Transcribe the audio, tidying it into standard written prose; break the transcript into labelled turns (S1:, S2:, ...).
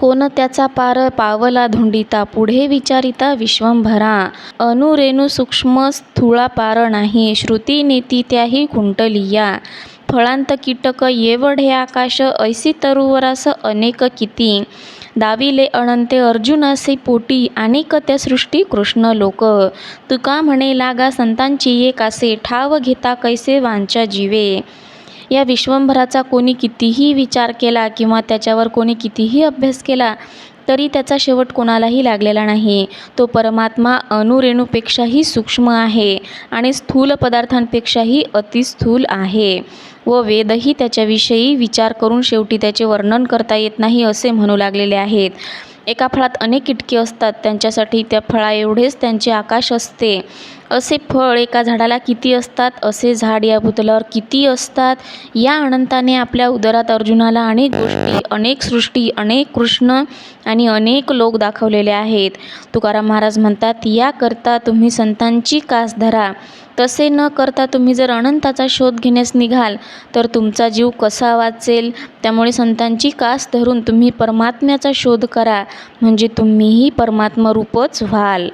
S1: कोण त्याचा पार पावला धुंडिता, पुढे विचारिता विश्वंभरा. अणुरेणू सूक्ष्म स्थूळा पार नाही, श्रुती नेती त्याही कुंटलिया. फळांत कीटक एवढे आकाश, ऐसी तरुवरास अनेक किती. दाविले अनंते अर्जुनासे पोटी, अनेक त्या सृष्टी कृष्ण लोक. तुका म्हणे लागा संतांची एक आसे, ठाव घेता कैसे वांच्या जीवे. या विश्वंभराचा कोणी कितीही विचार केला किंवा त्याच्यावर कोणी कितीही अभ्यास केला तरी त्याचा शेवट कोणालाही लागलेला नाही. तो परमात्मा अणुरेणूपेक्षाही सूक्ष्म आहे आणि स्थूल पदार्थांपेक्षाही अतिस्थूल आहे व वेदही त्याच्याविषयी विचार करून शेवटी त्याचे वर्णन करता येत नाही असे म्हणू लागलेले आहेत. एका फळात अनेक कीटके असतात, त्यांच्यासाठी त्या फळा एवढेच त्यांचे आकाश असते. असे फळ एका झाडाला किती असतात, असे झाड या भूतलावर किती असतात. या अनंताने आपल्या उदरात अर्जुनाला अनेक गोष्टी, अनेक सृष्टी, अनेक कृष्ण आणि अनेक लोक दाखवलेले आहेत. तुकाराम महाराज म्हणतात, याकरता तुम्ही संतांची कास धरा. तसे न करता तुम्ही जर अनंताचा शोध घेण्यास निघाल तर तुमचा जीव कसा वाचेल. त्यामुळे संतांची कास धरून तुम्ही परमात्म्याचा शोध करा, म्हणजे तुम्हीही परमात्मरूपच व्हाल.